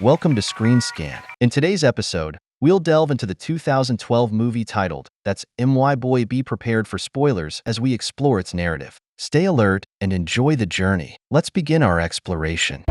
Welcome to Screen Scan. In today's episode, we'll delve into the 2012 movie titled That's My Boy. Be prepared for spoilers as we explore its narrative. Stay alert and enjoy the journey. Let's begin our exploration.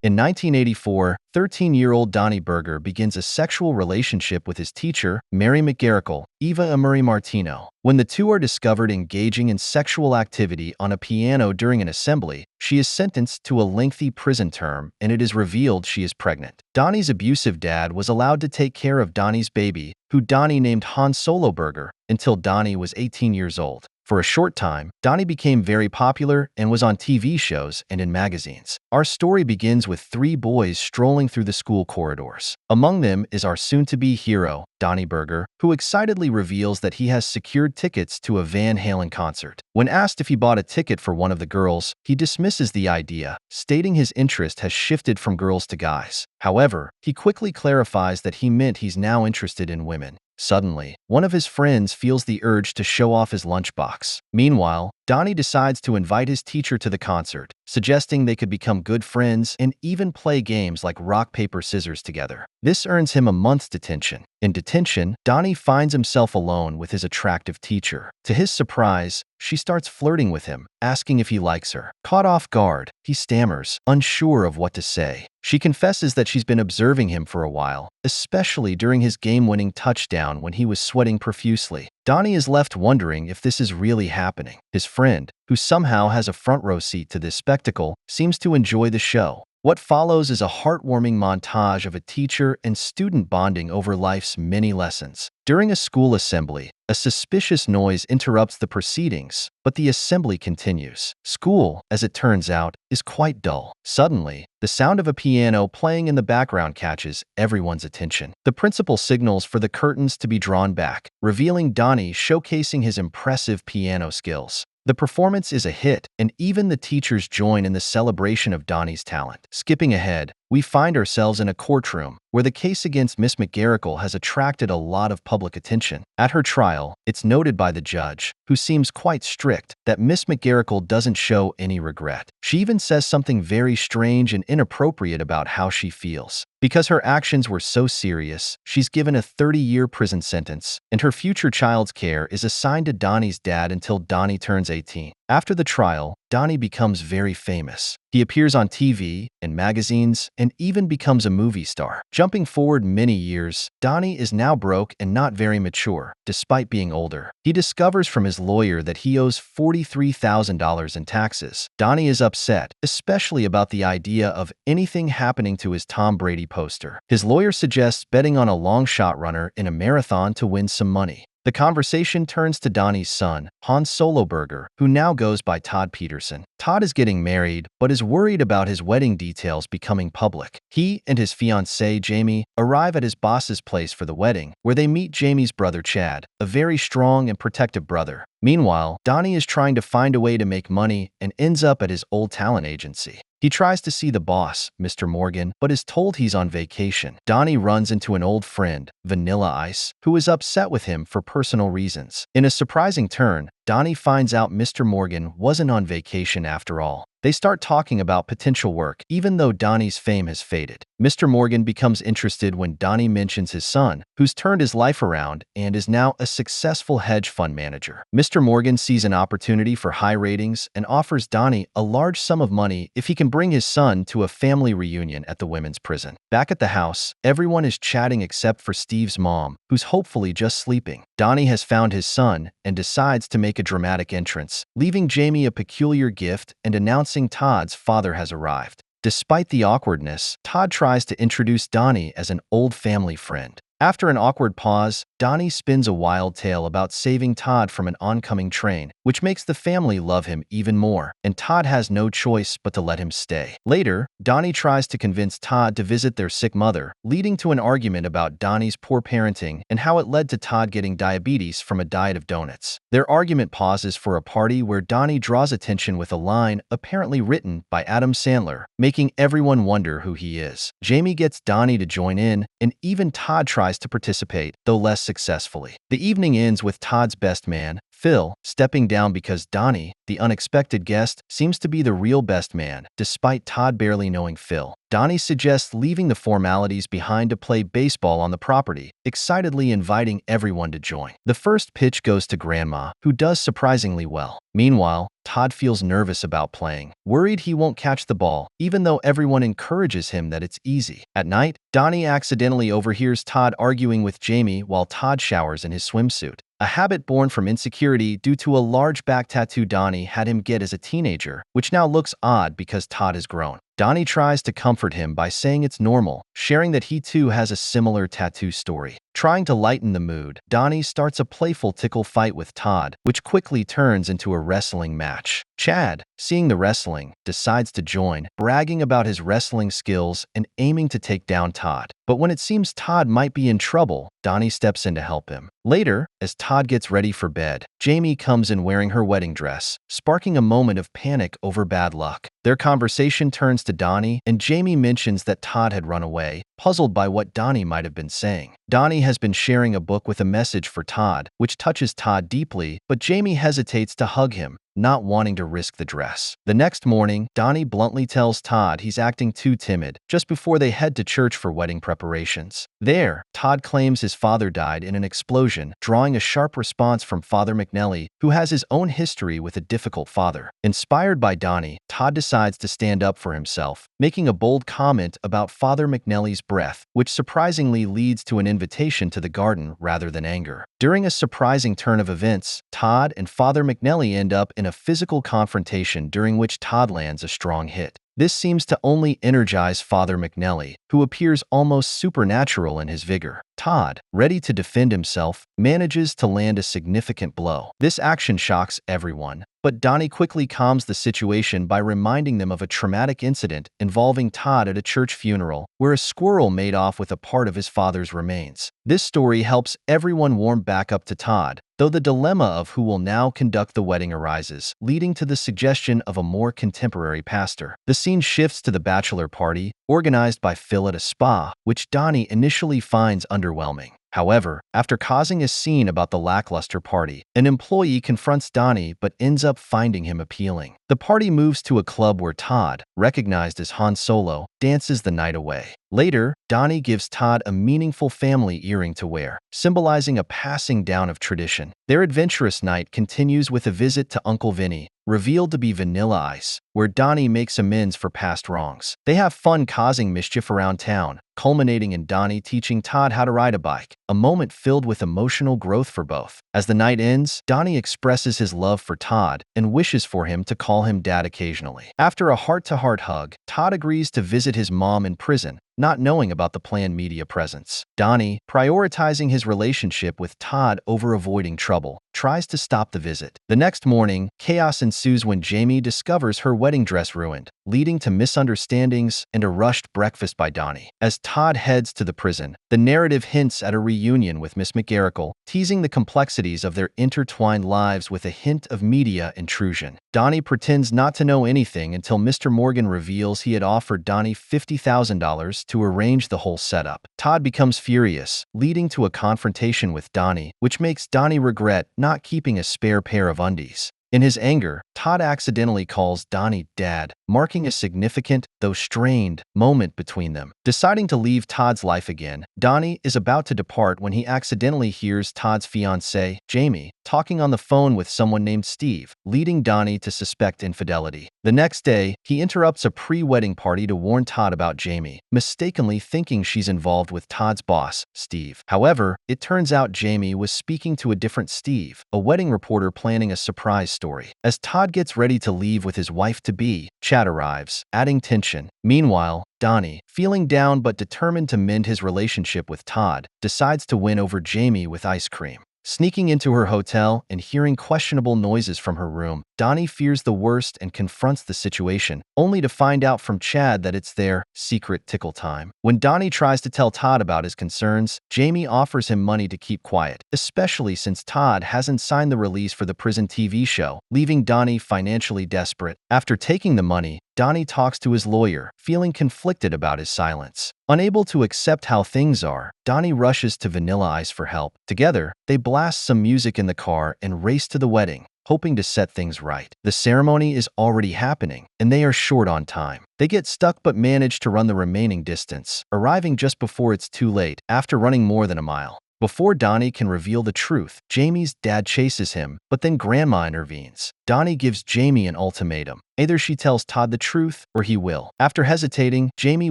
In 1984, 13-year-old Donnie Berger begins a sexual relationship with his teacher, Mary McGarrigle, Eva Amory Martino. When the two are discovered engaging in sexual activity on a piano during an assembly, she is sentenced to a lengthy prison term, and it is revealed she is pregnant. Donnie's abusive dad was allowed to take care of Donnie's baby, who Donnie named Han Solo Berger, until Donnie was 18 years old. For a short time, Donnie became very popular and was on TV shows and in magazines. Our story begins with three boys strolling through the school corridors. Among them is our soon-to-be hero, Donnie Berger, who excitedly reveals that he has secured tickets to a Van Halen concert. When asked if he bought a ticket for one of the girls, he dismisses the idea, stating his interest has shifted from girls to guys. However, he quickly clarifies that he meant he's now interested in women. Suddenly, one of his friends feels the urge to show off his lunchbox. Meanwhile, Donnie decides to invite his teacher to the concert, suggesting they could become good friends and even play games like rock, paper, scissors together. This earns him a month's detention. In detention, Donnie finds himself alone with his attractive teacher. To his surprise, she starts flirting with him, asking if he likes her. Caught off guard, he stammers, unsure of what to say. She confesses that she's been observing him for a while, especially during his game-winning touchdown when he was sweating profusely. Donnie is left wondering if this is really happening. His friend, who somehow has a front-row seat to this spectacle, seems to enjoy the show. What follows is a heartwarming montage of a teacher and student bonding over life's many lessons. During a school assembly, a suspicious noise interrupts the proceedings, but the assembly continues. School, as it turns out, is quite dull. Suddenly, the sound of a piano playing in the background catches everyone's attention. The principal signals for the curtains to be drawn back, revealing Donnie showcasing his impressive piano skills. The performance is a hit, and even the teachers join in the celebration of Donnie's talent. Skipping ahead, we find ourselves in a courtroom where the case against Miss McGarrigle has attracted a lot of public attention. At her trial, it's noted by the judge, who seems quite strict, that Miss McGarrigle doesn't show any regret. She even says something very strange and inappropriate about how she feels. Because her actions were so serious, she's given a 30-year prison sentence, and her future child's care is assigned to Donnie's dad until Donnie turns 18. After the trial, Donnie becomes very famous. He appears on TV, in magazines, and even becomes a movie star. Jumping forward many years, Donnie is now broke and not very mature, despite being older. He discovers from his lawyer that he owes $43,000 in taxes. Donnie is upset, especially about the idea of anything happening to his Tom Brady poster. His lawyer suggests betting on a long shot runner in a marathon to win some money. The conversation turns to Donnie's son, Han Solo Berger, who now goes by Todd Peterson. Todd is getting married, but is worried about his wedding details becoming public. He and his fiancée, Jamie, arrive at his boss's place for the wedding, where they meet Jamie's brother Chad, a very strong and protective brother. Meanwhile, Donnie is trying to find a way to make money and ends up at his old talent agency. He tries to see the boss, Mr. Morgan, but is told he's on vacation. Donnie runs into an old friend, Vanilla Ice, who is upset with him for personal reasons. In a surprising turn, Donnie finds out Mr. Morgan wasn't on vacation after all. They start talking about potential work, even though Donnie's fame has faded. Mr. Morgan becomes interested when Donnie mentions his son, who's turned his life around and is now a successful hedge fund manager. Mr. Morgan sees an opportunity for high ratings and offers Donnie a large sum of money if he can bring his son to a family reunion at the women's prison. Back at the house, everyone is chatting except for Steve's mom, who's hopefully just sleeping. Donnie has found his son and decides to make a dramatic entrance, leaving Jamie a peculiar gift and announcing Todd's father has arrived. Despite the awkwardness, Todd tries to introduce Donnie as an old family friend. After an awkward pause, Donnie spins a wild tale about saving Todd from an oncoming train, which makes the family love him even more, and Todd has no choice but to let him stay. Later, Donnie tries to convince Todd to visit their sick mother, leading to an argument about Donnie's poor parenting and how it led to Todd getting diabetes from a diet of donuts. Their argument pauses for a party where Donnie draws attention with a line apparently written by Adam Sandler, making everyone wonder who he is. Jamie gets Donnie to join in, and even Todd tries to participate, though less successfully. The evening ends with Todd's best man, Phil, stepping down because Donnie, the unexpected guest, seems to be the real best man, despite Todd barely knowing Phil. Donnie suggests leaving the formalities behind to play baseball on the property, excitedly inviting everyone to join. The first pitch goes to Grandma, who does surprisingly well. Meanwhile, Todd feels nervous about playing, worried he won't catch the ball, even though everyone encourages him that it's easy. At night, Donnie accidentally overhears Todd arguing with Jamie while Todd showers in his swimsuit. A habit born from insecurity due to a large back tattoo Donnie had him get as a teenager, which now looks odd because Todd has grown. Donnie tries to comfort him by saying it's normal, sharing that he too has a similar tattoo story. Trying to lighten the mood, Donnie starts a playful tickle fight with Todd, which quickly turns into a wrestling match. Chad, seeing the wrestling, decides to join, bragging about his wrestling skills and aiming to take down Todd. But when it seems Todd might be in trouble, Donnie steps in to help him. Later, as Todd gets ready for bed, Jamie comes in wearing her wedding dress, sparking a moment of panic over bad luck. Their conversation turns to Donnie, and Jamie mentions that Todd had run away, puzzled by what Donnie might have been saying. Donnie has been sharing a book with a message for Todd, which touches Todd deeply, but Jamie hesitates to hug him, not wanting to risk the dress. The next morning, Donnie bluntly tells Todd he's acting too timid, just before they head to church for wedding preparations. There, Todd claims his father died in an explosion, drawing a sharp response from Father McNally, who has his own history with a difficult father. Inspired by Donnie, Todd decides to stand up for himself, making a bold comment about Father McNally's breath, which surprisingly leads to an invitation to the garden rather than anger. During a surprising turn of events, Todd and Father McNally end up in a physical confrontation during which Todd lands a strong hit. This seems to only energize Father McNally, who appears almost supernatural in his vigor. Todd, ready to defend himself, manages to land a significant blow. This action shocks everyone, but Donnie quickly calms the situation by reminding them of a traumatic incident involving Todd at a church funeral, where a squirrel made off with a part of his father's remains. This story helps everyone warm back up to Todd, though the dilemma of who will now conduct the wedding arises, leading to the suggestion of a more contemporary pastor. The scene shifts to the bachelor party, organized by Phil at a spa, which Donnie initially finds underwhelming. However, after causing a scene about the lackluster party, an employee confronts Donnie but ends up finding him appealing. The party moves to a club where Todd, recognized as Han Solo, dances the night away. Later, Donnie gives Todd a meaningful family earring to wear, symbolizing a passing down of tradition. Their adventurous night continues with a visit to Uncle Vinny, revealed to be Vanilla Ice, where Donnie makes amends for past wrongs. They have fun causing mischief around town, culminating in Donnie teaching Todd how to ride a bike, a moment filled with emotional growth for both. As the night ends, Donnie expresses his love for Todd and wishes for him to call him Dad occasionally. After a heart-to-heart hug, Todd agrees to visit his mom in prison, not knowing about the planned media presence. Donnie, prioritizing his relationship with Todd over avoiding trouble, tries to stop the visit. The next morning, chaos ensues when Jamie discovers her wedding dress ruined, leading to misunderstandings and a rushed breakfast by Donnie. As Todd heads to the prison, the narrative hints at a reunion with Miss McGarrigle, teasing the complexities of their intertwined lives with a hint of media intrusion. Donnie pretends not to know anything until Mr. Morgan reveals he had offered Donnie $50,000 to arrange the whole setup. Todd becomes furious, leading to a confrontation with Donnie, which makes Donnie regret not keeping a spare pair of undies. In his anger, Todd accidentally calls Donnie Dad, marking a significant, though strained, moment between them. Deciding to leave Todd's life again, Donnie is about to depart when he accidentally hears Todd's fiancée, Jamie, talking on the phone with someone named Steve, leading Donnie to suspect infidelity. The next day, he interrupts a pre-wedding party to warn Todd about Jamie, mistakenly thinking she's involved with Todd's boss, Steve. However, it turns out Jamie was speaking to a different Steve, a wedding reporter planning a surprise story. As Todd gets ready to leave with his wife-to-be, Chad arrives, adding tension. Meanwhile, Donnie, feeling down but determined to mend his relationship with Todd, decides to win over Jamie with ice cream. Sneaking into her hotel and hearing questionable noises from her room, Donnie fears the worst and confronts the situation, only to find out from Chad that it's their secret tickle time. When Donnie tries to tell Todd about his concerns, Jamie offers him money to keep quiet, especially since Todd hasn't signed the release for the prison TV show, leaving Donnie financially desperate. After taking the money, Donnie talks to his lawyer, feeling conflicted about his silence. Unable to accept how things are, Donnie rushes to Vanilla Ice for help. Together, they blast some music in the car and race to the wedding, hoping to set things right. The ceremony is already happening, and they are short on time. They get stuck but manage to run the remaining distance, arriving just before it's too late, after running more than a mile. Before Donnie can reveal the truth, Jamie's dad chases him, but then Grandma intervenes. Donnie gives Jamie an ultimatum. Either she tells Todd the truth, or he will. After hesitating, Jamie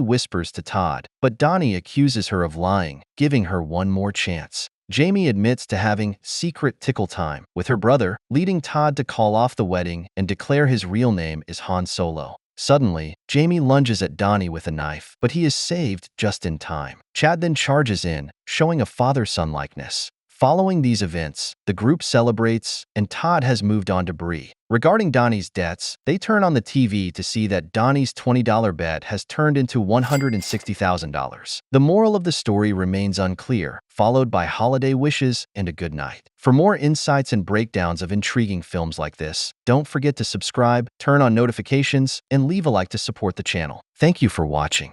whispers to Todd, but Donnie accuses her of lying, giving her one more chance. Jamie admits to having secret tickle time with her brother, leading Todd to call off the wedding and declare his real name is Han Solo. Suddenly, Jamie lunges at Donnie with a knife, but he is saved just in time. Chad then charges in, showing a father-son likeness. Following these events, the group celebrates, and Todd has moved on to Bree. Regarding Donnie's debts, they turn on the TV to see that Donnie's $20 bet has turned into $160,000. The moral of the story remains unclear, followed by holiday wishes and a good night. For more insights and breakdowns of intriguing films like this, don't forget to subscribe, turn on notifications, and leave a like to support the channel. Thank you for watching.